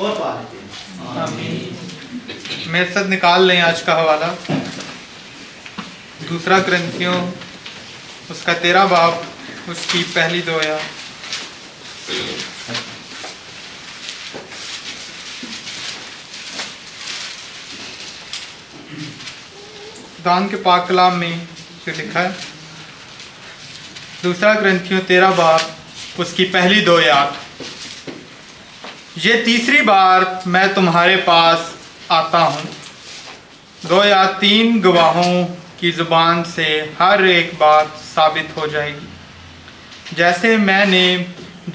اور پا لیتے ہیں۔ آمین۔ میرے ساتھ نکال لیں آج کا حوالہ، دوسرا کرنتھیوں اس کا 13 باب، اس کی پہلی 2 آیات۔ دان کے پاک کلام میں جو لکھا ہے، دوسرا کرنتھیوں 13 باب اس کی پہلی 2 آیات۔ یہ تیسری بار میں تمہارے پاس آتا ہوں، 2 یا 3 گواہوں کی زبان سے ہر ایک بات ثابت ہو جائے گی۔ جیسے میں نے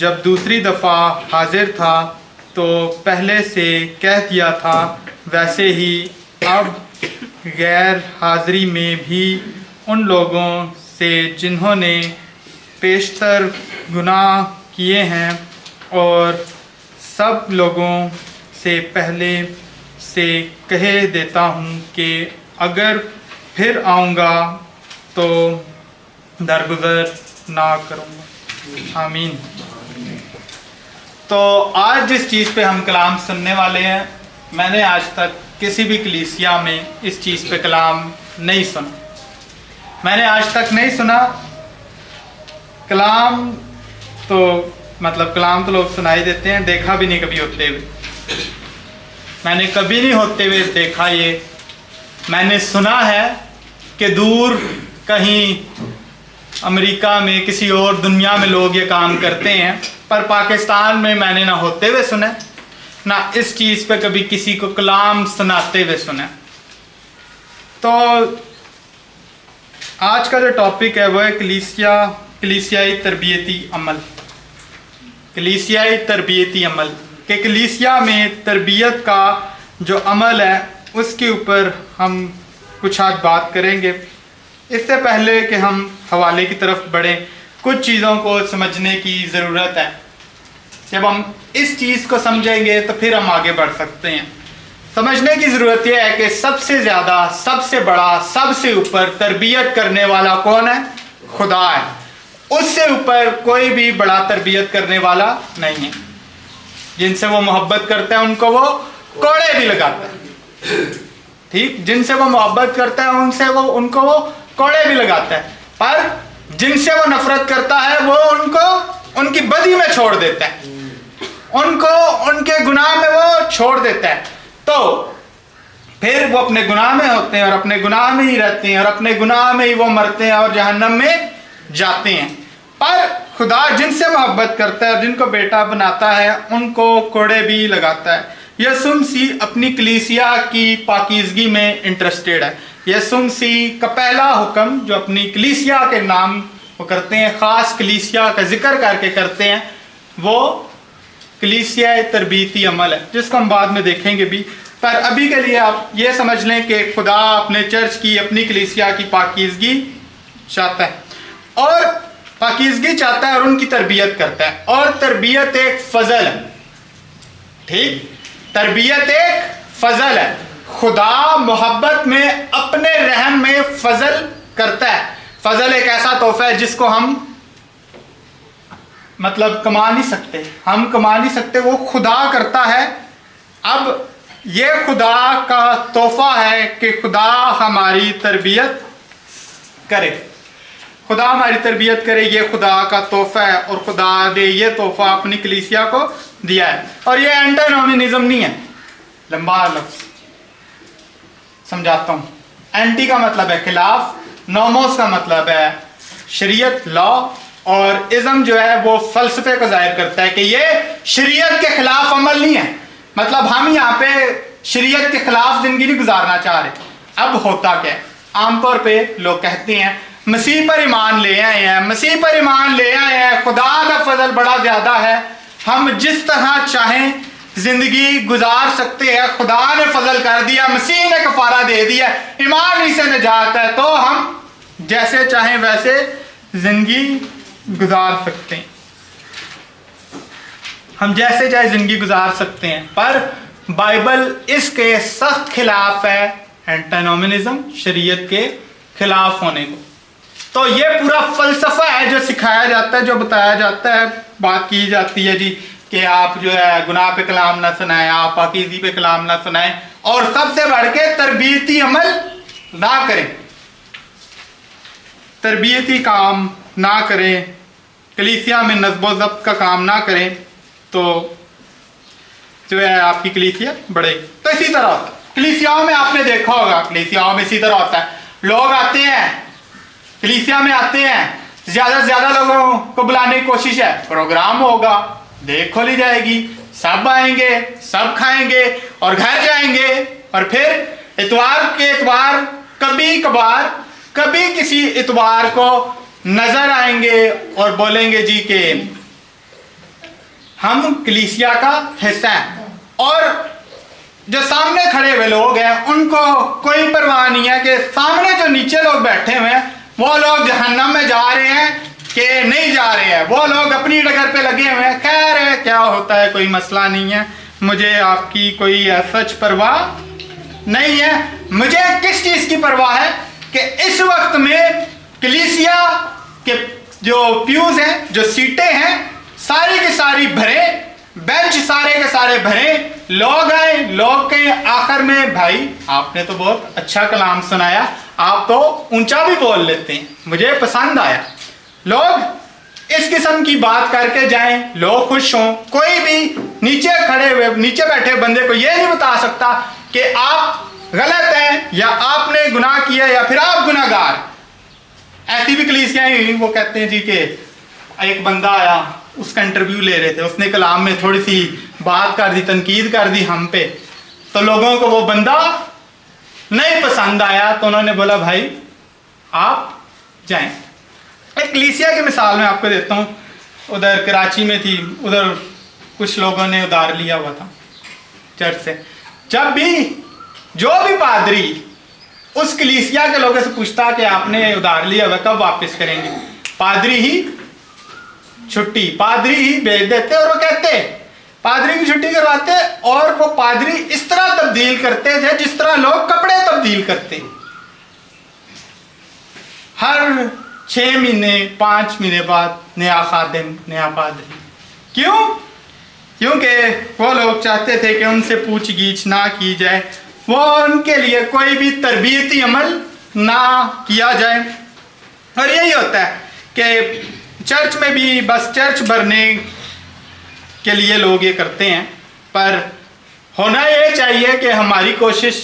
جب دوسری دفعہ حاضر تھا تو پہلے سے کہہ دیا تھا، ویسے ہی اب غیر حاضری میں بھی ان لوگوں سے جنہوں نے پیشتر گناہ کیے ہیں اور سب لوگوں سے پہلے سے کہہ دیتا ہوں کہ اگر پھر آؤں گا تو درگزر نہ کروں گا۔ آمین۔ تو آج جس چیز پہ ہم کلام سننے والے ہیں، میں نے آج تک کسی بھی کلیسیا میں اس چیز پہ کلام نہیں سنا، میں نے آج تک نہیں سنا۔ کلام تو لوگ سنائی دیتے ہیں، دیکھا بھی نہیں کبھی ہوتے ہوئے، میں نے کبھی نہیں ہوتے ہوئے دیکھا۔ یہ میں نے سنا ہے کہ دور کہیں امریکہ میں کسی اور دنیا میں لوگ یہ کام کرتے ہیں، پر پاکستان میں نے نہ ہوتے ہوئے سنا، نہ اس چیز پہ کبھی کسی کو کلام سناتے ہوئے سنا۔ تو آج کا جو ٹاپک ہے وہ ہے کلیسیائی تربیتی عمل۔ کلیسیائی تربیتی عمل کہ کلیسیا میں تربیت کا جو عمل ہے اس کے اوپر ہم کچھ آج بات کریں گے۔ اس سے پہلے کہ ہم حوالے کی طرف بڑھیں، کچھ چیزوں کو سمجھنے کی ضرورت ہے۔ جب ہم اس چیز کو سمجھیں گے تو پھر ہم آگے بڑھ سکتے ہیں۔ سمجھنے کی ضرورت یہ ہے کہ سب سے زیادہ، سب سے بڑا، سب سے اوپر تربیت کرنے والا کون ہے؟ خدا ہے۔ اس سے اوپر کوئی بھی بڑا تربیت کرنے والا نہیں ہے۔ جن سے وہ محبت کرتا ہے ان کو وہ کوڑے بھی لگاتا ہے، ٹھیک؟ جن سے وہ محبت کرتا ہے ان کو وہ کوڑے بھی لگاتا ہے، پر جن سے وہ نفرت کرتا ہے وہ ان کی بدی میں چھوڑ دیتا ہے، ان کو ان کے گناہ میں وہ چھوڑ دیتا ہے۔ تو پھر وہ اپنے گناہ میں ہوتے ہیں اور اپنے گناہ میں ہی رہتے ہیں اور اپنے گناہ میں ہی وہ مرتے ہیں اور جہنم میں جاتے ہیں۔ پر خدا جن سے محبت کرتا ہے، جن کو بیٹا بناتا ہے، ان کو کوڑے بھی لگاتا ہے۔ یسوع مسیح اپنی کلیسیا کی پاکیزگی میں انٹرسٹیڈ ہے۔ یسوع مسیح کا پہلا حکم جو اپنی کلیسیا کے نام وہ کرتے ہیں، خاص کلیسیا کا ذکر کر کے کرتے ہیں، وہ کلیسیائی تربیتی عمل ہے، جس کو ہم بعد میں دیکھیں گے بھی۔ پر ابھی کے لیے آپ یہ سمجھ لیں کہ خدا اپنے چرچ کی، اپنی کلیسیا کی پاکیزگی چاہتا ہے، اور پاکیزگی چاہتا ہے اور ان کی تربیت کرتا ہے۔ اور تربیت ایک فضل ہے، ٹھیک؟ تربیت ایک فضل ہے۔ خدا محبت میں اپنے رحم میں فضل کرتا ہے۔ فضل ایک ایسا تحفہ ہے جس کو ہم کما نہیں سکتے، ہم کما نہیں سکتے، وہ خدا کرتا ہے۔ اب یہ خدا کا تحفہ ہے کہ خدا ہماری تربیت کرے، خدا ہماری تربیت کرے، یہ خدا کا تحفہ ہے۔ اور خدا نے یہ تحفہ اپنی کلیسیا کو دیا ہے۔ اور یہ اینٹینومینزم نہیں ہے، لمبا لفظ سمجھاتا ہوں۔ اینٹی کا مطلب ہے خلاف، نوموس کا مطلب ہے شریعت، لا، اور ازم جو ہے وہ فلسفے کو ظاہر کرتا ہے کہ یہ شریعت کے خلاف عمل نہیں ہے۔ ہم یہاں پہ شریعت کے خلاف زندگی نہیں گزارنا چاہ رہے۔ اب ہوتا کیا ہے؟ عام طور پہ لوگ کہتے ہیں مسیح پر ایمان لے آئے ہیں، مسیح پر ایمان لے آئے ہیں، خدا کا فضل بڑا زیادہ ہے، ہم جس طرح چاہیں زندگی گزار سکتے ہیں، خدا نے فضل کر دیا، مسیح نے کفارہ دے دیا، ایمان ہی سے نجات ہے، تو ہم جیسے چاہیں ویسے زندگی گزار سکتے ہیں، ہم جیسے چاہے زندگی گزار سکتے ہیں۔ پر بائبل اس کے سخت خلاف ہے، اینٹینومینزم، شریعت کے خلاف ہونے کو۔ تو یہ پورا فلسفہ ہے جو سکھایا جاتا ہے، جو بتایا جاتا ہے، بات کی جاتی ہے جی کہ آپ جو ہے گناہ پہ کلام نہ سنائیں، آپ پاکیزگی پہ کلام نہ سنائیں، اور سب سے بڑھ کے تربیتی عمل نہ کریں، تربیتی کام نہ کریں، کلیسیا میں نصب و ضبط کا کام نہ کریں، تو جو ہے آپ کی کلیسیا بڑھے گی۔ تو اسی طرح ہوتا ہے کلیسیاؤں میں، آپ نے دیکھا ہوگا کلیسیاؤں میں اسی طرح ہوتا ہے، لوگ آتے ہیں کلیسیا میں، آتے ہیں زیادہ سے زیادہ لوگوں کو بلانے کی کوشش ہے، پروگرام ہوگا، دیکھ کھولی جائے گی، سب آئیں گے، سب کھائیں گے اور گھر جائیں گے، اور پھر اتوار کے اتوار کبھی کبھار کبھی کسی اتوار کو نظر آئیں گے اور بولیں گے جی کہ ہم کلیسیا کا حصہ ہیں، اور جو سامنے کھڑے ہوئے لوگ ہیں ان کو کوئی پرواہ نہیں ہے کہ سامنے جو نیچے لوگ بیٹھے ہوئے ہیں وہ لوگ جہنم میں جا رہے ہیں کہ نہیں جا رہے ہیں، وہ لوگ اپنی ڈگر پہ لگے ہوئے ہیں، خیر ہے کیا ہوتا ہے، کوئی مسئلہ نہیں ہے، مجھے آپ کی کوئی سچ پرواہ نہیں ہے۔ مجھے کس چیز کی پرواہ ہے کہ اس وقت میں کلیسیا کے جو پیوز ہیں، جو سیٹیں ہیں، ساری کی ساری بھرے، بینچ سارے کے سارے بھرے، لوگ آئے، لوگ کہیں آخر میں بھائی آپ نے تو بہت اچھا کلام سنایا، آپ تو اونچا بھی بول لیتے ہیں، مجھے پسند آیا، لوگ اس قسم کی بات کر کے جائیں، لوگ خوش ہوں، کوئی بھی نیچے کھڑے ہوئے نیچے بیٹھے بندے کو یہ نہیں بتا سکتا کہ آپ غلط ہیں یا آپ نے گناہ کیا یا پھر آپ گناہ گار۔ ایسی بھی کلیسیاں ہوئی، وہ کہتے ہیں جی کہ ایک بندہ آیا، اس کا انٹرویو لے رہے تھے، اس نے کلام میں تھوڑی سی بات کر دی، تنقید کر دی ہم پہ، تو لوگوں کو وہ بندہ نہیں پسند آیا، تو انہوں نے بولا بھائی آپ جائیں۔ ایک کلیسیا کی مثال میں آپ کو دیتا ہوں، ادھر کراچی میں تھی، ادھر کچھ لوگوں نے ادھار لیا ہوا تھا چرچ سے، جب بھی جو بھی پادری اس کلیسیا کے لوگوں سے پوچھتا کہ آپ نے ادھار لیا ہوا کب واپس کریں گے، پادری ہی چھٹی، پادری ہی بھیج دیتے، اور وہ کہتے پادری کی چھٹی کرواتے، اور وہ پادری اس طرح تبدیل کرتے تھے جس طرح لوگ کپڑے تبدیل کرتے، ہر 6 مہینے 5 مہینے بعد نیا خادم، نیا پادری۔ کیوں؟ کیونکہ وہ لوگ چاہتے تھے کہ ان سے پوچھ گچھ نہ کی جائے، وہ ان کے لیے کوئی بھی تربیتی عمل نہ کیا جائے۔ اور یہی ہوتا ہے کہ چرچ میں بھی بس چرچ بھرنے کے لیے لوگ یہ کرتے ہیں، پر ہونا یہ چاہیے کہ ہماری کوشش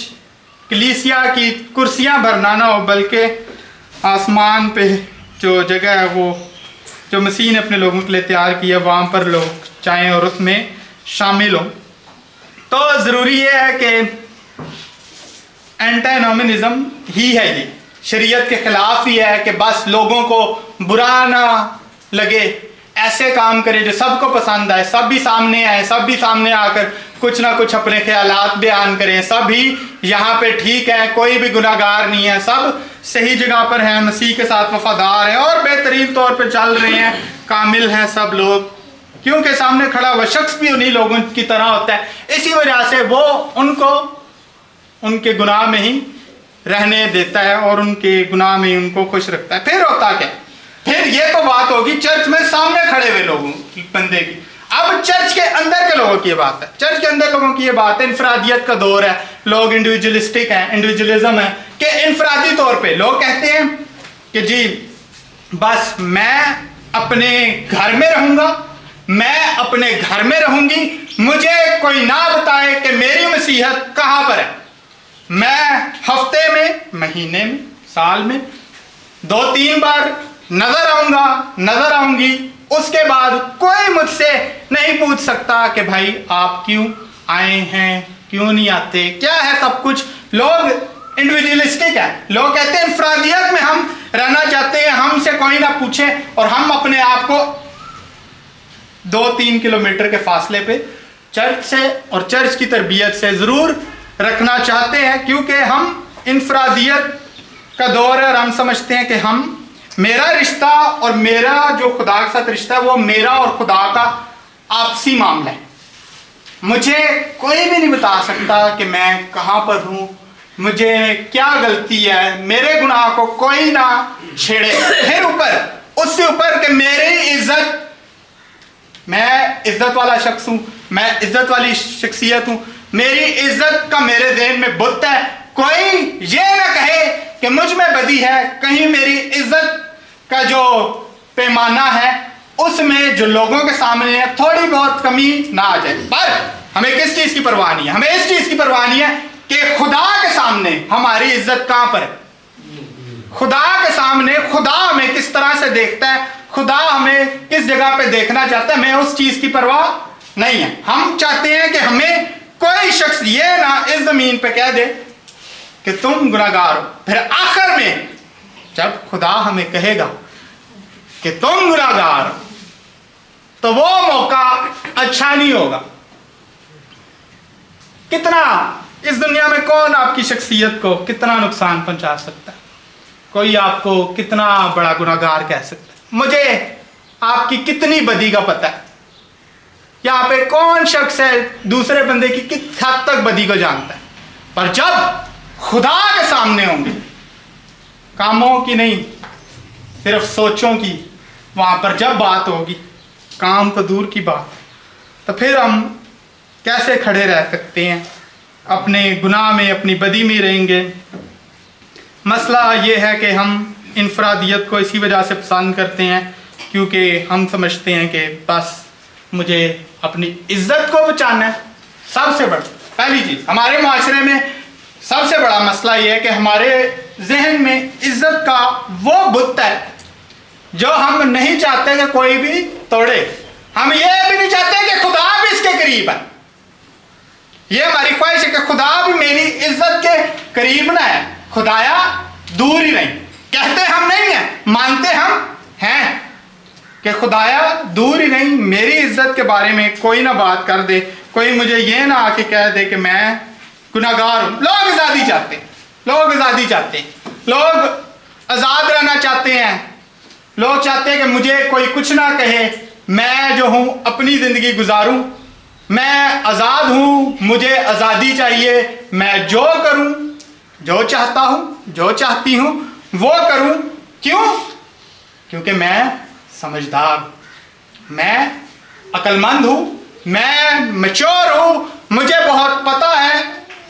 کلیسیا کی کرسیاں بھرنا نہ ہو، بلکہ آسمان پہ جو جگہ ہے وہ جو مسیح نے اپنے لوگوں کے لیے تیار کی ہے وہاں پر لوگ چاہیں اور اس میں شامل ہوں۔ تو ضروری یہ ہے کہ اینٹی نومنزم ہی ہے، یہ شریعت کے خلاف ہی ہے کہ بس لوگوں کو برا نہ لگے، ایسے کام کرے جو سب کو پسند آئے، سب بھی سامنے آئے، سب بھی سامنے آ کر کچھ نہ کچھ اپنے خیالات بیان کریں، سب ہی یہاں پہ ٹھیک ہیں، کوئی بھی گناہ گار نہیں ہے، سب صحیح جگہ پر ہیں، مسیح کے ساتھ وفادار ہیں اور بہترین طور پہ چل رہے ہیں، کامل ہیں سب لوگ، کیونکہ سامنے کھڑا ہوا شخص بھی انہی لوگوں کی طرح ہوتا ہے، اسی وجہ سے وہ ان کو ان کے گناہ میں ہی رہنے دیتا ہے اور ان کے گناہ میں ہی ان کو خوش رکھتا ہے۔ پھر ہوتا کیا؟ پھر یہ تو بات ہوگی چرچ میں سامنے کھڑے ہوئے لوگوں کی، بندے کی۔ اب چرچ کے اندر کے لوگوں کی یہ بات ہے، چرچ کے اندر لوگوں کی یہ بات ہے، انفرادیت کا دور ہے، لوگ انڈیویجولسٹک ہیں، انڈیویجولزم ہے، کہ انفرادی طور پہ لوگ کہتے ہیں کہ جی بس میں اپنے گھر میں رہوں گا، میں اپنے گھر میں رہوں گی، مجھے کوئی نہ بتائے کہ میری مسیحت کہاں پر ہے، میں ہفتے میں، مہینے میں، سال میں 2-3 بار نظر آؤں گی، اس کے بعد کوئی مجھ سے نہیں پوچھ سکتا کہ بھائی آپ کیوں آئے ہیں، کیوں نہیں آتے، کیا ہے سب کچھ۔ لوگ انڈیویجولسٹک ہے، لوگ کہتے ہیں انفرادیت میں ہم رہنا چاہتے ہیں، ہم سے کوئی نہ پوچھے، اور ہم اپنے آپ کو 2-3 کلومیٹر کے فاصلے پہ چرچ سے اور چرچ کی تربیت سے ضرور رکھنا چاہتے ہیں، کیونکہ ہم انفرادیت کا دور ہے اور ہم سمجھتے ہیں کہ میرا رشتہ اور میرا جو خدا کے ساتھ رشتہ ہے وہ میرا اور خدا کا آپسی معاملہ ہے، مجھے کوئی بھی نہیں بتا سکتا کہ میں کہاں پر ہوں، مجھے کیا غلطی ہے، میرے گناہ کو کوئی نہ چھیڑے۔ پھر اوپر اس سے اوپر کہ میری عزت میں عزت والا شخص ہوں، میں عزت والی شخصیت ہوں، میری عزت کا میرے ذہن میں بت ہے، کوئی یہ نہ کہے کہ مجھ میں بدی ہے، کہیں میری عزت کا جو پیمانہ ہے اس میں جو لوگوں کے سامنے ہے تھوڑی بہت کمی نہ آ جائے۔ پر ہمیں کس چیز کی پرواہ نہیں ہے؟ ہمیں اس چیز کی پرواہ نہیں ہے کہ خدا کے سامنے ہماری عزت کہاں پر ہے، خدا کے سامنے خدا ہمیں کس طرح سے دیکھتا ہے، خدا ہمیں کس جگہ پہ دیکھنا چاہتا ہے، ہمیں اس چیز کی پرواہ نہیں ہے۔ ہم چاہتے ہیں کہ ہمیں کوئی شخص یہ نہ اس زمین پہ کہہ دے کہ تم گناہگار ہو، پھر آخر میں جب خدا ہمیں کہے گا کہ تم گناہگار ہو تو وہ موقع اچھا نہیں ہوگا۔ کتنا اس دنیا میں کون آپ کی شخصیت کو کتنا نقصان پہنچا سکتا ہے؟ کوئی آپ کو کتنا بڑا گناہگار کہہ سکتا ہے؟ مجھے آپ کی کتنی بدی کا پتہ ہے؟ یہاں پہ کون شخص ہے دوسرے بندے کی کس حد تک بدی کو جانتا ہے؟ پر جب خدا کے سامنے ہوں گے، کاموں کی نہیں صرف سوچوں کی، وہاں پر جب بات ہوگی، کام تو دور کی بات، تو پھر ہم کیسے کھڑے رہ سکتے ہیں؟ اپنے گناہ میں اپنی بدی میں رہیں گے۔ مسئلہ یہ ہے کہ ہم انفرادیت کو اسی وجہ سے پسند کرتے ہیں کیونکہ ہم سمجھتے ہیں کہ بس مجھے اپنی عزت کو بچانا ہے۔ سب سے بڑا پہلی چیز ہمارے معاشرے میں سب سے بڑا مسئلہ یہ ہے کہ ہمارے ذہن میں عزت کا وہ بت ہے جو ہم نہیں چاہتے کہ کوئی بھی توڑے۔ ہم یہ بھی نہیں چاہتے کہ خدا بھی اس کے قریب ہے، یہ ہماری خواہش ہے کہ خدا بھی میری عزت کے قریب نہ ہے، خدایا دور ہی نہیں۔ کہتے ہم نہیں ہیں، مانتے ہم ہیں کہ خدایا دور ہی نہیں، میری عزت کے بارے میں کوئی نہ بات کر دے، کوئی مجھے یہ نہ آ کے کہہ دے کہ میں گناہگار ہوں۔ لوگ آزادی چاہتے ہیں، لوگ آزادی چاہتے ہیں، لوگ آزاد رہنا چاہتے ہیں، لوگ چاہتے ہیں کہ مجھے کوئی کچھ نہ کہے، میں جو ہوں اپنی زندگی گزاروں، میں آزاد ہوں، مجھے آزادی چاہیے، میں جو کروں، جو چاہتا ہوں، جو چاہتی ہوں وہ کروں۔ کیوں؟ کیونکہ میں سمجھدار، میں عقل مند ہوں، میں میچور ہوں، مجھے بہت پتہ ہے،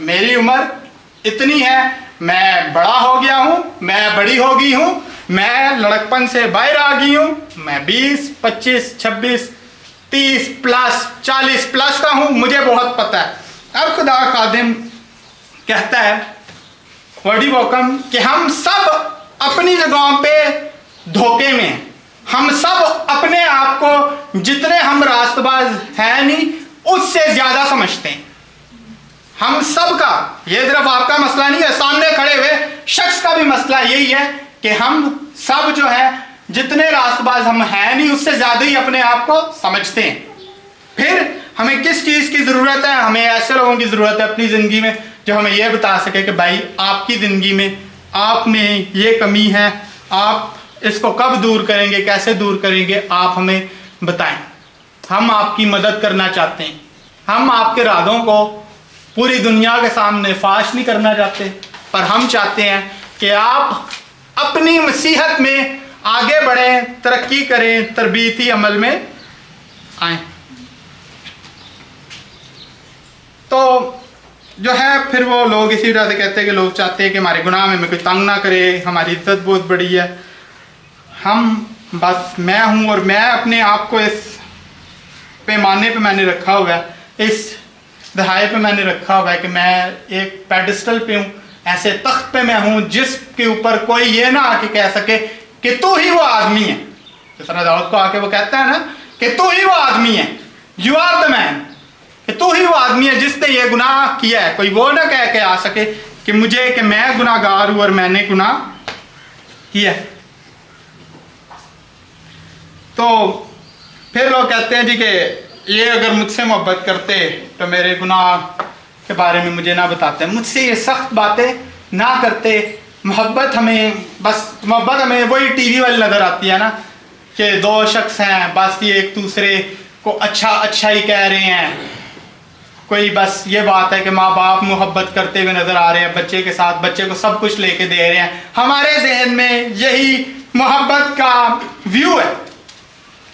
میری عمر اتنی ہے، میں بڑا ہو گیا ہوں، میں بڑی ہو گئی ہوں، میں لڑکپن سے باہر آ گئی ہوں، میں 20 25 26 30 پلس 40 پلس کا ہوں، مجھے بہت پتہ ہے۔ اب خدا خادم کہتا ہے وڈی وکم کہ ہم سب اپنی جگہوں پہ دھوکے میں ہیں، ہم سب اپنے آپ کو جتنے ہم راست باز ہیں نہیں اس سے زیادہ سمجھتے ہیں۔ ہم سب کا، یہ صرف آپ کا مسئلہ نہیں ہے، سامنے کھڑے ہوئے شخص کا بھی مسئلہ یہی ہے کہ ہم سب جو ہے جتنے راست باز ہم ہیں نہیں اس سے زیادہ ہی اپنے آپ کو سمجھتے ہیں۔ پھر ہمیں کس چیز کی ضرورت ہے؟ ہمیں ایسے لوگوں کی ضرورت ہے اپنی زندگی میں جو ہمیں یہ بتا سکے کہ بھائی آپ کی زندگی میں آپ میں یہ کمی ہے، آپ اس کو کب دور کریں گے، کیسے دور کریں گے، آپ ہمیں بتائیں۔ ہم آپ کی مدد کرنا چاہتے ہیں، ہم آپ کے ارادوں کو پوری دنیا کے سامنے فاش نہیں کرنا چاہتے، پر ہم چاہتے ہیں کہ آپ اپنی مسیحت میں آگے بڑھیں، ترقی کریں، تربیتی عمل میں آئیں۔ تو جو ہے پھر وہ لوگ اسی وجہ سے کہتے ہیں کہ لوگ چاہتے ہیں کہ ہمارے گناہ میں کوئی تنگ نہ کرے، ہماری عزت بہت بڑی ہے، ہم بس میں ہوں اور میں اپنے آپ کو اس پیمانے پہ میں نے رکھا ہوا ہے، اس دہائے پہ میں نے رکھا ہوا ہے کہ میں ایک پیڈسٹل پہ ہوں، ایسے تخت پہ میں ہوں جس کے اوپر کوئی یہ نہ آ کے کہہ سکے کہ تو ہی وہ آدمی ہے۔ جس طرح داؤد کو آ کے وہ کہتا ہے نا کہ تو ہی وہ آدمی ہے، یو آر دا مین، کہ تو ہی وہ آدمی ہے جس نے یہ گناہ کیا ہے۔ کوئی وہ نہ کہہ کے آ سکے کہ مجھے کہ میں گناہ گار ہوں اور میں نے گناہ کیا ہے۔ تو پھر لوگ کہتے ہیں جی کہ یہ اگر مجھ سے محبت کرتے تو میرے گناہ کے بارے میں مجھے نہ بتاتے، مجھ سے یہ سخت باتیں نہ کرتے۔ محبت ہمیں وہی ٹی وی والی نظر آتی ہے نا کہ دو شخص ہیں، بس یہ ایک دوسرے کو اچھا ہی کہہ رہے ہیں، کوئی بس یہ بات ہے کہ ماں باپ محبت کرتے ہوئے نظر آ رہے ہیں بچے کے ساتھ، بچے کو سب کچھ لے کے دے رہے ہیں۔ ہمارے ذہن میں یہی محبت کا ویو ہے،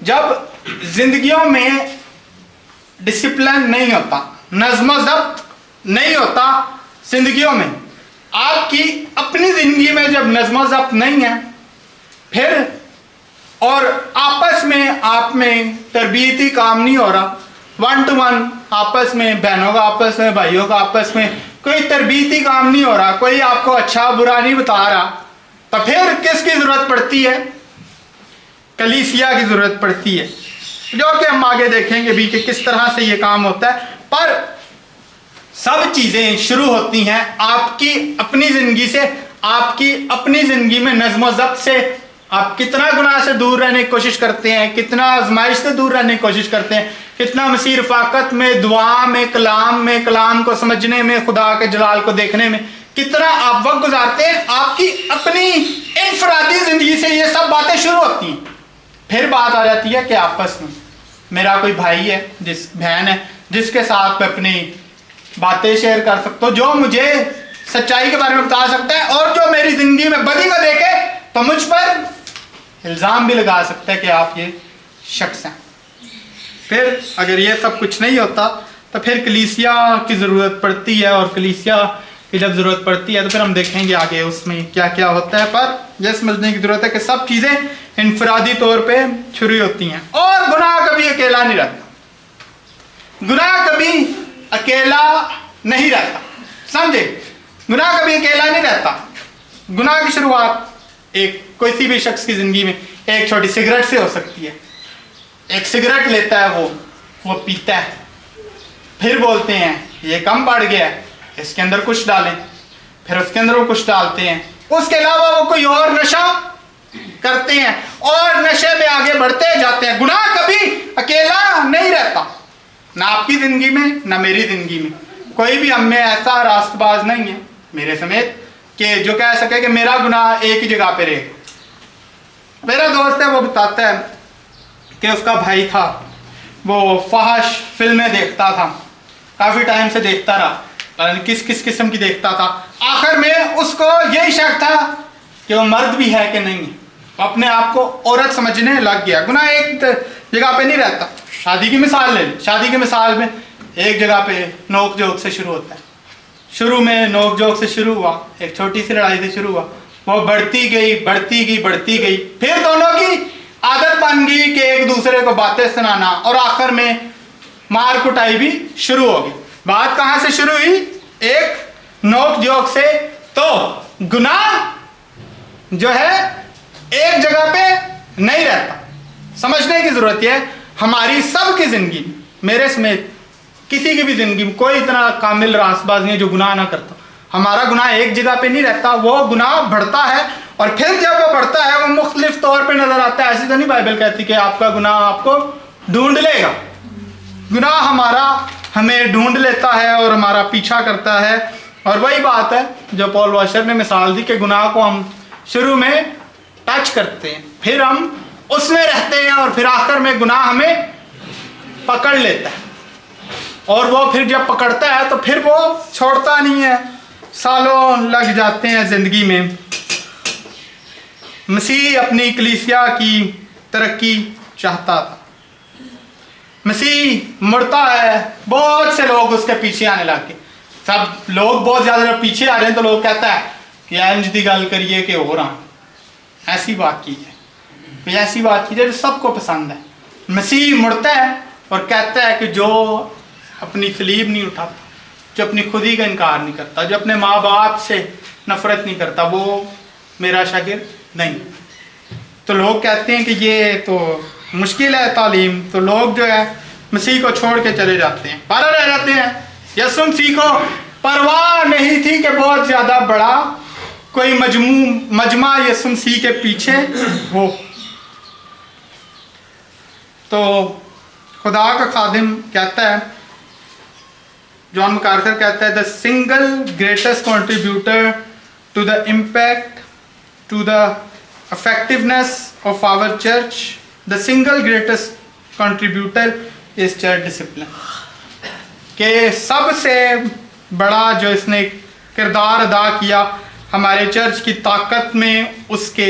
جب زندگیوں میں ڈسپلن نہیں ہوتا، نظم و ضبط نہیں ہوتا زندگیوں میں، آپ کی اپنی زندگی میں جب نظم و ضبط نہیں ہے، پھر اور آپس میں آپ میں تربیتی کام نہیں ہو رہا، ون ٹو ون آپس میں، بہنوں کا آپس میں، بھائیوں کا آپس میں کوئی تربیتی کام نہیں ہو رہا، کوئی آپ کو اچھا برا نہیں بتا رہا، تو پھر کس کی ضرورت پڑتی ہے؟ کلیسیا کی ضرورت پڑتی ہے، جو کہ ہم آگے دیکھیں گے بھی کہ کس طرح سے یہ کام ہوتا ہے۔ پر سب چیزیں شروع ہوتی ہیں آپ کی اپنی زندگی سے، آپ کی اپنی زندگی میں نظم و ضبط سے۔ آپ کتنا گناہ سے دور رہنے کی کوشش کرتے ہیں، کتنا آزمائش سے دور رہنے کی کوشش کرتے ہیں، کتنا مسیح رفاقت میں، دعا میں، کلام کو سمجھنے میں، خدا کے جلال کو دیکھنے میں کتنا آپ وقت گزارتے ہیں، آپ کی اپنی انفرادی زندگی سے یہ سب باتیں شروع ہوتی ہیں۔ پھر بات آ جاتی ہے کہ آپس میں میرا کوئی بھائی ہے، بہن ہے، جس کے ساتھ میں اپنی باتیں شیئر کر سکتا ہوں، جو مجھے سچائی کے بارے میں بتا سکتا ہے، اور جو میری زندگی میں بدی کو دیکھے تو مجھ پر الزام بھی لگا سکتا ہے کہ آپ یہ شخص ہیں۔ پھر اگر یہ سب کچھ نہیں ہوتا تو پھر کلیسیا کی ضرورت پڑتی ہے، اور کلیسیا کی جب ضرورت پڑتی ہے تو پھر ہم دیکھیں گے آگے اس میں کیا کیا ہوتا ہے۔ پر یہ سمجھنے کی ضرورت ہے کہ سب چیزیں انفرادی طور پہ شروع ہوتی ہیں، اور گناہ کبھی اکیلا نہیں رہتا، گناہ کبھی اکیلا نہیں رہتا، سمجھے؟ گناہ کبھی اکیلا نہیں رہتا۔ گناہ کی شروعات کسی بھی شخص کی زندگی میں ایک چھوٹی سگریٹ سے ہو سکتی ہے۔ ایک سگریٹ لیتا ہے، وہ پیتا ہے، پھر بولتے ہیں یہ کم پڑ گیا ہے، اس کے اندر کچھ ڈالیں، پھر اس کے اندر وہ کچھ ڈالتے ہیں، اس کے علاوہ وہ کوئی اور نشہ کرتے ہیں، اور نشے میں آگے بڑھتے جاتے ہیں۔ گناہ کبھی اکیلا نہیں رہتا، نہ آپ کی زندگی میں نہ میری زندگی میں۔ کوئی بھی ہم میں ایسا راست باز نہیں ہے، میرے سمیت، کہ جو کہہ سکے کہ میرا گناہ ایک ہی جگہ پہ رہے۔ میرا دوست ہے، وہ بتاتا ہے کہ اس کا بھائی تھا، وہ فحش فلمیں دیکھتا تھا، کافی ٹائم سے دیکھتا رہا، کس قسم کی دیکھتا تھا۔ آخر میں اس کو یہی شک تھا کہ وہ مرد بھی ہے کہ نہیں ہے، وہ اپنے آپ کو عورت سمجھنے لگ گیا۔ گناہ ایک جگہ پہ نہیں رہتا۔ شادی کی مثال لے لیں، شادی کی مثال میں ایک جگہ پہ نوک جھوک سے شروع ہوتا ہے۔ شروع میں نوک جھوک سے شروع ہوا، ایک چھوٹی سی لڑائی سے شروع ہوا، وہ بڑھتی گئی، پھر دونوں کی عادت بن گئی کہ ایک دوسرے کو باتیں سنانا، اور آخر میں مار کٹائی بھی شروع ہو گئی۔ بات کہاں سے شروع ہوئی؟ ایک نوک جھوک سے۔ تو گناہ جو ہے ایک جگہ پہ نہیں رہتا۔ سمجھنے کی ضرورت ہے ہماری سب کی زندگی، میرے سمیت کسی کی بھی زندگی میں کوئی اتنا کامل راست باز نہیں ہے جو گناہ نہ کرتا۔ ہمارا گناہ ایک جگہ پہ نہیں رہتا، وہ گناہ بڑھتا ہے، اور پھر جب وہ بڑھتا ہے وہ مختلف طور پہ نظر آتا ہے۔ ایسی تو نہیں بائبل کہتی کہ آپ کا گناہ آپ کو ڈھونڈ لے گا۔ گناہ ہمارا ہمیں ڈھونڈ لیتا ہے اور ہمارا پیچھا کرتا ہے، اور وہی بات ہے جو پال واشر نے مثال دی کہ گناہ کو ہم شروع میں ٹچ کرتے ہیں، پھر ہم اس میں رہتے ہیں، اور پھر آخر میں گناہ ہمیں پکڑ لیتا ہے، اور وہ پھر جب پکڑتا ہے تو پھر وہ چھوڑتا نہیں ہے، سالوں لگ جاتے ہیں زندگی میں۔ مسیح اپنی کلیسیا کی ترقی چاہتا تھا، مسیح مڑتا ہے، بہت سے لوگ اس کے پیچھے آنے لگے، سب لوگ بہت زیادہ پیچھے آ رہے ہیں تو لوگ کہتا ہے کہ انج دی گل کریے کہ ہو رہا ایسی بات کیجیے، کوئی ایسی بات کیجیے جو سب کو پسند ہے۔ مسیح مڑتا ہے اور کہتا ہے کہ جو اپنی صلیب نہیں اٹھاتا، جو اپنی خودی کا انکار نہیں کرتا، جو اپنے ماں باپ سے نفرت نہیں کرتا، وہ میرا شاگرد نہیں۔ تو لوگ کہتے ہیں کہ یہ تو مشکل ہے تعلیم، تو لوگ جو ہے مسیح کو چھوڑ کے چلے جاتے ہیں، پارا رہ جاتے ہیں۔ یسوع مسیح کو پرواہ نہیں تھی کہ بہت زیادہ بڑا کوئی مجمع یسوع مسیح کے پیچھے ہو۔ تو خدا کا خادم کہتا ہے، جان مکارتھر کہتا ہے، the single greatest contributor to the impact, to the effectiveness of our church, the single greatest contributor is church discipline. کہ سب سے بڑا جو اس نے کردار ادا کیا ہمارے چرچ کی طاقت میں، اس کے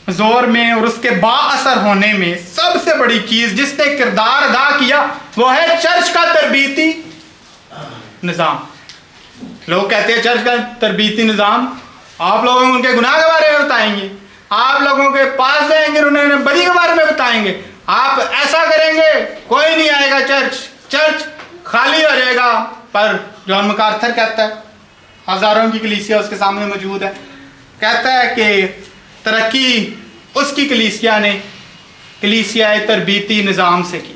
زور میں اور اس کے با اثر ہونے میں سب سے بڑی چیز جس نے کردار ادا کیا وہ ہے چرچ کا تربیتی نظام. لوگ کہتے ہیں چرچ کا تربیتی نظام، آپ لوگوں ان کے گناہ کے بارے میں بتائیں گے، آپ لوگوں کے پاس جائیں گے انہیں بدی کے بارے میں بتائیں گے، آپ ایسا کریں گے کوئی نہیں آئے گا چرچ خالی ہو جائے گا. پر جان مکارتھر کہتا ہے، ہزاروں کی کلیسیا اس کے سامنے موجود ہے، کہتا ہے کہ ترقی اس کی کلیسیا نے کلیسیا تربیتی نظام سے کی،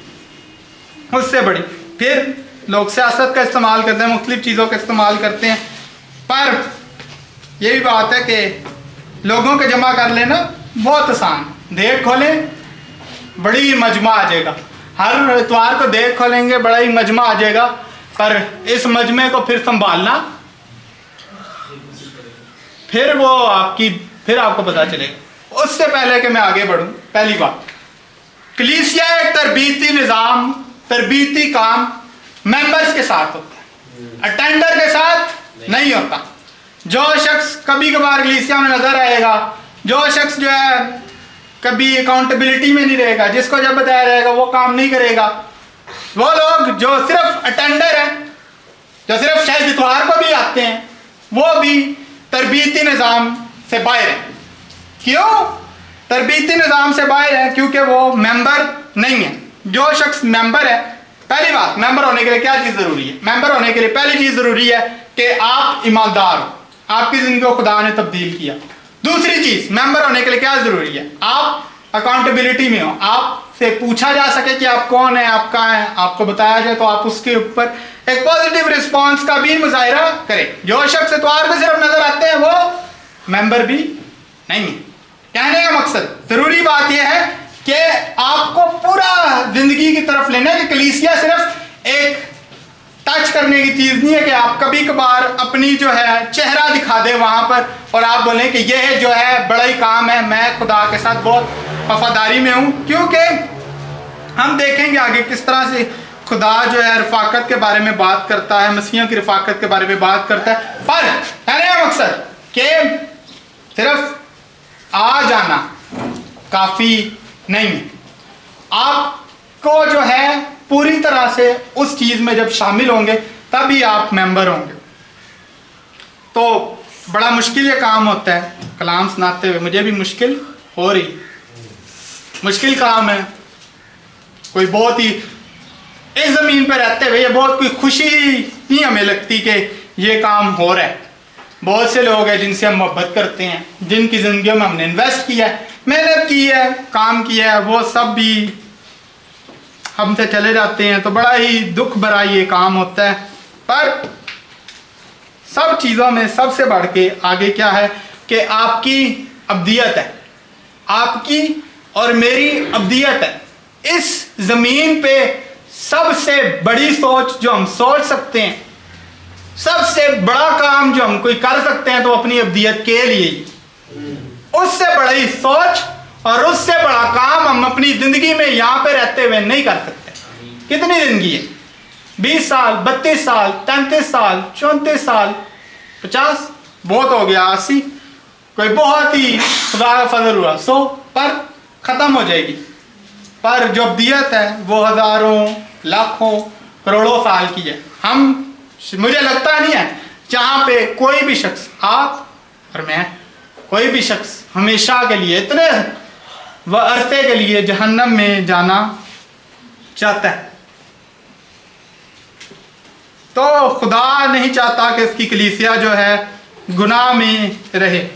اس سے بڑی. پھر لوگ سیاست کا استعمال کرتے ہیں، مختلف چیزوں کا استعمال کرتے ہیں، پر یہ بھی بات ہے کہ لوگوں کے جمع کر لینا بہت آسان. دیکھ کھولیں بڑی مجمع آ جائے گا، ہر اتوار کو دیکھ کھولیں گے بڑا ہی مجمع آ جائے گا، پر اس مجمع کو پھر سنبھالنا، پھر وہ آپ کو پتا چلے گا. اس سے پہلے کہ میں آگے بڑھوں، پہلی بات، کلیسیا ایک تربیتی نظام، تربیتی کام ممبرز کے ساتھ ہوتا ہے، اٹینڈر کے ساتھ نہیں ہوتا. جو شخص کبھی کبھار کلیسیا میں نظر آئے گا، جو شخص جو ہے کبھی اکاؤنٹیبلٹی میں نہیں رہے گا، جس کو جب بتایا جائے گا وہ کام نہیں کرے گا، وہ لوگ جو صرف اٹینڈر ہیں، جو صرف شاید اتوار کو بھی آتے ہیں، وہ بھی تربیتی نظام سے باہر ہیں. کیوں تربیتی نظام سے باہر ہیں؟ کیونکہ وہ ممبر نہیں ہے. جو شخص ممبر ہے، پہلی بات، ممبر ہونے کے لیے کیا چیز ضروری ہے؟ ممبر ہونے کے لیے پہلی چیز ضروری ہے کہ آپ ایماندار ہو، آپ کی زندگی کو خدا نے تبدیل کیا. دوسری چیز، ممبر ہونے کے لیے کیا ضروری ہے؟ آپ اکاؤنٹیبلٹی میں ہو، آپ سے پوچھا جا سکے کہ آپ کون ہیں، آپ کہاں ہیں، آپ کو بتایا جائے تو آپ اس کے اوپر ایک پازیٹیو رسپانس کا بھی مظاہرہ کریں. جو شخص اتوار کو صرف نظر آتے ہیں وہ ممبر بھی نہیں ہے. کہنے کا مقصد، ضروری بات یہ ہے کہ آپ کو پورا زندگی کی طرف لینا ہے کہ کلیسیا صرف ایک ٹچ کرنے کی چیز نہیں ہے کہ آپ کبھی کبھار اپنی جو ہے چہرہ دکھا دیں وہاں پر اور آپ بولیں کہ یہ جو ہے بڑا ہی کام ہے، میں خدا کے ساتھ بہت وفاداری میں ہوں. کیونکہ ہم دیکھیں گے آگے کس طرح سے خدا جو ہے رفاقت کے بارے میں بات کرتا ہے، مسیحیوں کی رفاقت کے بارے میں بات کرتا ہے. پر کہنے کا مقصد کہ صرف آ جانا کافی نہیں ہے، آپ کو جو ہے پوری طرح سے اس چیز میں جب شامل ہوں گے تبھی آپ ممبر ہوں گے. تو بڑا مشکل یہ کام ہوتا ہے، کلام سناتے ہوئے مجھے بھی مشکل ہو رہی، مشکل کام ہے. کوئی بہت ہی اس زمین پہ رہتے ہوئے یہ بہت کوئی خوشی نہیں ہمیں لگتی کہ یہ کام ہو رہا ہے. بہت سے لوگ ہیں جن سے ہم محبت کرتے ہیں، جن کی زندگیوں میں ہم نے انویسٹ کیا ہے، محنت کی ہے، کام کیا ہے، وہ سب بھی ہم سے چلے جاتے ہیں. تو بڑا ہی دکھ بھرا یہ کام ہوتا ہے. پر سب چیزوں میں سب سے بڑھ کے آگے کیا ہے کہ آپ کی ابدیت ہے، آپ کی اور میری ابدیت ہے. اس زمین پہ سب سے بڑی سوچ جو ہم سوچ سکتے ہیں، سب سے بڑا کام جو ہم کوئی کر سکتے ہیں تو اپنی ابدیت کے لیے ہی. اس سے بڑی سوچ اور اس سے بڑا کام ہم اپنی زندگی میں یہاں پہ رہتے ہوئے نہیں کر سکتے. کتنی زندگی ہے؟ 20 سال، 32 سال، 33 سال، 34 سال، 50، بہت ہو گیا 80، کوئی بہت ہی خدا کا فضل ہوا 100 پر ختم ہو جائے گی. پر جو ابدیت ہے وہ ہزاروں، لاکھوں، کروڑوں سال کی ہے. مجھے لگتا نہیں ہے جہاں پہ کوئی بھی شخص، آپ اور میں، کوئی بھی شخص ہمیشہ کے لیے اتنے عرصے کے لیے جہنم میں جانا چاہتا ہے. تو خدا نہیں چاہتا کہ اس کی کلیسیا جو ہے گناہ میں رہے.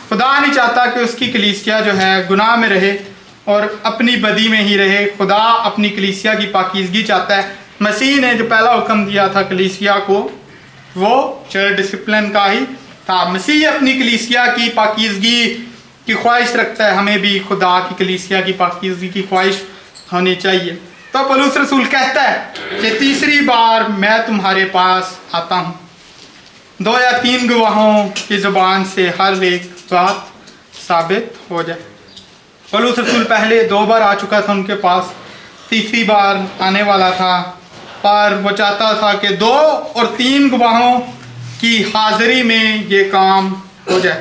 خدا نہیں چاہتا کہ اس کی کلیسیا جو ہے گناہ میں رہے اور اپنی بدی میں ہی رہے. خدا اپنی کلیسیا کی پاکیزگی چاہتا ہے. مسیح نے جو پہلا حکم دیا تھا کلیسیا کو وہ چرچ ڈسپلن کا ہی تھا. مسیح اپنی کلیسیا کی پاکیزگی کی خواہش رکھتا ہے، ہمیں بھی خدا کی کلیسیا کی پاکیزگی کی خواہش ہونی چاہیے. تو پولس رسول کہتا ہے کہ تیسری بار میں تمہارے پاس آتا ہوں، 2 یا 3 گواہوں کی زبان سے ہر ایک بات ثابت ہو جائے. پولس رسول پہلے 2 بار آ چکا تھا ان کے پاس، تیسری بار آنے والا تھا، پر وہ چاہتا تھا کہ 2 اور 3 گواہوں کی حاضری میں یہ کام ہو جائے.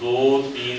2-3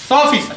100%,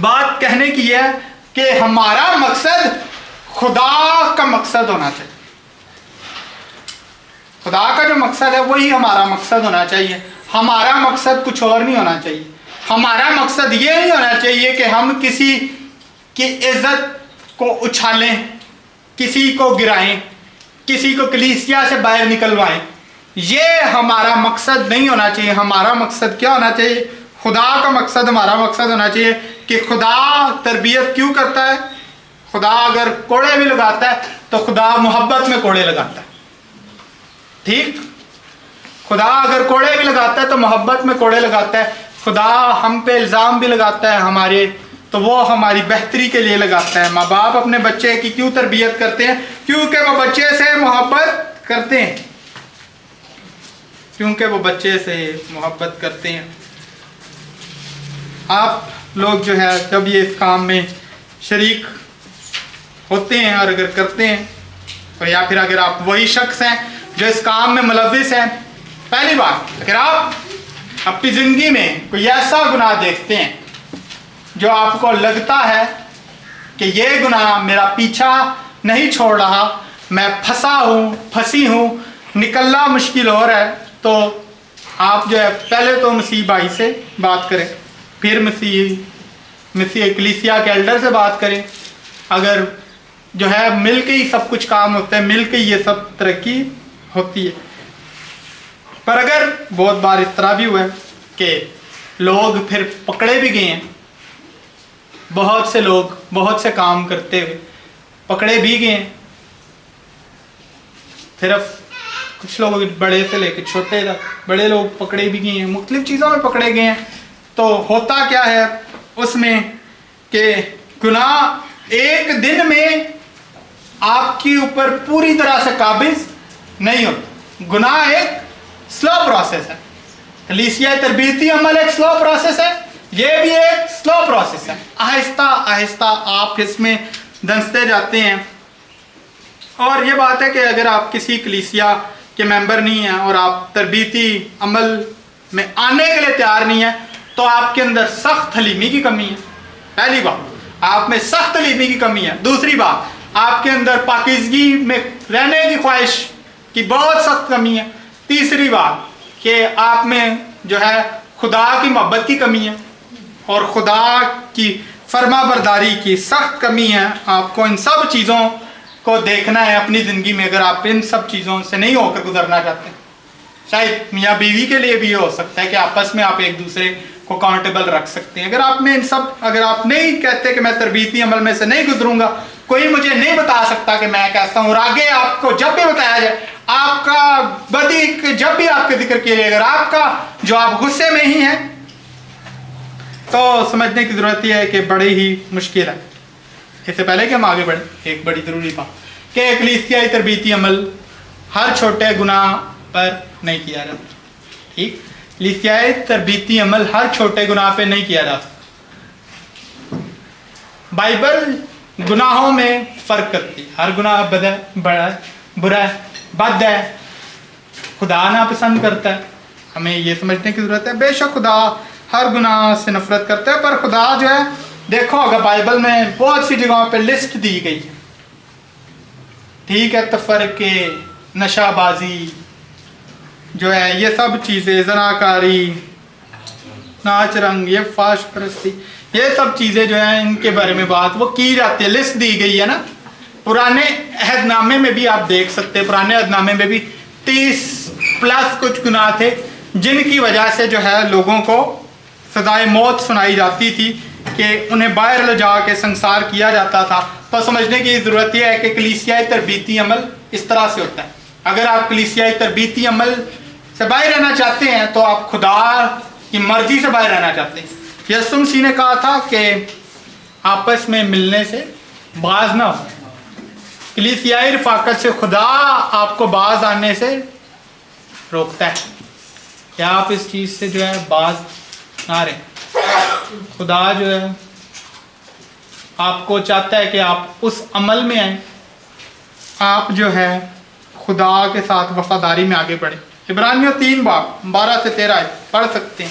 بات کہنے کی ہے کہ ہمارا مقصد خدا کا مقصد ہونا چاہیے. خدا کا جو مقصد ہے وہی ہمارا مقصد ہونا چاہیے. ہمارا مقصد کچھ اور نہیں ہونا چاہیے. ہمارا مقصد یہ نہیں ہونا چاہیے کہ ہم کسی کی عزت کو اچھالیں، کسی کو گرائیں، کسی کو کلیسیا سے باہر نکلوائیں. یہ ہمارا مقصد نہیں ہونا چاہیے. ہمارا مقصد کیا ہونا چاہیے؟ خدا کا مقصد ہمارا مقصد ہونا چاہیے کہ خدا تربیت کیوں کرتا ہے؟ خدا اگر کوڑے بھی لگاتا ہے تو خدا محبت میں کوڑے لگاتا ہے. ٹھیک؟ خدا اگر کوڑے بھی لگاتا ہے تو محبت میں کوڑے لگاتا ہے. خدا ہم پہ الزام بھی لگاتا ہے ہمارے، تو وہ ہماری بہتری کے لیے لگاتا ہے. ماں باپ اپنے بچے کی کیوں تربیت کرتے ہیں؟ کیونکہ وہ بچے سے محبت کرتے ہیں. کیونکہ وہ بچے سے محبت کرتے ہیں. آپ لوگ جو ہے جب یہ اس کام میں شریک ہوتے ہیں اور اگر کرتے ہیں، اور یا پھر اگر آپ وہی شخص ہیں جو اس کام میں ملوث ہیں، پہلی بات اگر آپ اپنی زندگی میں کوئی ایسا گناہ دیکھتے ہیں جو آپ کو لگتا ہے کہ یہ گناہ میرا پیچھا نہیں چھوڑ رہا، میں پھنسا ہوں، پھنسی ہوں، نکلنا مشکل ہو رہا ہے، تو آپ جو ہے پہلے تو مسیح بھائی سے بات کریں، پھر مسیح کلیسیا کے ایلڈر سے بات کریں. اگر جو ہے مل کے ہی سب کچھ کام ہوتا ہے، مل کے یہ سب ترقی ہوتی ہے. پر اگر بہت بار اس طرح بھی ہوا ہے کہ لوگ پھر پکڑے بھی گئے ہیں، بہت سے لوگ بہت سے کام کرتے ہوئے پکڑے بھی گئے ہیں. صرف کچھ لوگ بڑے سے لے کے چھوٹے تک بڑے لوگ پکڑے بھی گئے ہیں، مختلف چیزوں میں پکڑے گئے ہیں. تو ہوتا کیا ہے اس میں کہ گناہ ایک دن میں آپ کے اوپر پوری طرح سے قابض نہیں ہوتا. گناہ ایک سلو پروسیس ہے. کلیسیا تربیتی عمل ایک سلو پروسیس ہے، یہ بھی ایک سلو پروسیس ہے. آہستہ آہستہ آپ اس میں دھنستے جاتے ہیں. اور یہ بات ہے کہ اگر آپ کسی کلیسیا کے ممبر نہیں ہیں اور آپ تربیتی عمل میں آنے کے لیے تیار نہیں ہیں تو آپ کے اندر سخت حلیمی کی کمی ہے. پہلی بات آپ میں سخت حلیمی کی کمی ہے. دوسری بات آپ کے اندر پاکیزگی میں رہنے کی خواہش کی بہت سخت کمی ہے. تیسری بات کہ آپ میں جو ہے خدا کی محبت کی کمی ہے اور خدا کی فرما برداری کی سخت کمی ہے. آپ کو ان سب چیزوں کو دیکھنا ہے اپنی زندگی میں. اگر آپ ان سب چیزوں سے نہیں ہو کر گزرنا چاہتے ہیں، شاید میاں بیوی کے لیے بھی یہ ہو سکتا ہے کہ آپس میں آپ ایک دوسرے کو اکاؤنٹیبل رکھ سکتے ہیں. اگر آپ نہیں کہتے کہ میں تربیتی عمل میں سے نہیں گزروں گا، کوئی مجھے نہیں بتا سکتا کہ میں کیسا ہوں، اور آگے آپ کو جب بھی بتایا جائے، آپ کا بدی جب بھی آپ کا ذکر کیا جائے، اگر آپ کا جو آپ غصے میں ہی ہیں تو سمجھنے کی ضرورت یہ ہے کہ بڑے ہی مشکل ہے. اس سے پہلے کہ ہم آگے بڑھیں، ایک بڑی ضروری بات کہ کلیسیائی تربیتی عمل ہر چھوٹے گناہ پر نہیں کیا جاتا. ٹھیک؟ کلیسیائی تربیتی عمل ہر چھوٹے گناہ پہ نہیں کیا جاتا. بائبل گناہوں میں فرق کرتی ہے. ہر گناہ بد ہے، بڑا ہے، برا ہے، بد ہے، خدا ناپسند کرتا ہے. ہمیں یہ سمجھنے کی ضرورت ہے. بے شک خدا ہر گناہ سے نفرت کرتا ہے، پر خدا جو ہے دیکھو اگر بائبل میں بہت سی جگہوں پہ لسٹ دی گئی ہے. ٹھیک ہے؟ تفرقے، نشہ بازی جو ہے، یہ سب چیزیں، زناکاری، ناچ رنگ، یہ فحش پرستی، یہ سب چیزیں جو ہیں ان کے بارے میں بات وہ کی جاتی ہے، لسٹ دی گئی ہے نا. پرانے عہد نامے میں بھی آپ دیکھ سکتے ہیں، پرانے عہد نامے میں بھی 30+ کچھ گناہ تھے جن کی وجہ سے جو ہے لوگوں کو سزائے موت سنائی جاتی تھی، کہ انہیں باہر لے جا کے سنسار کیا جاتا تھا. تو سمجھنے کی ضرورت یہ ہے کہ کلیسیائی تربیتی عمل اس طرح سے ہوتا ہے. اگر آپ کلیسیائی تربیتی عمل سے باہر رہنا چاہتے ہیں تو آپ خدا کی مرضی سے باہر رہنا چاہتے ہیں. یسوع مسیح نے کہا تھا کہ آپس میں ملنے سے باز نہ ہو. کلیسیائی رفاقت سے خدا آپ کو باز آنے سے روکتا ہے کہ آپ اس چیز سے جو ہے باز نہ رہیں. خدا جو ہے آپ کو چاہتا ہے کہ آپ اس عمل میں آئیں، آپ جو ہے خدا کے ساتھ وفاداری میں آگے بڑھیں. عبرانیوں 3:12 سے 13 پڑھ سکتے ہیں.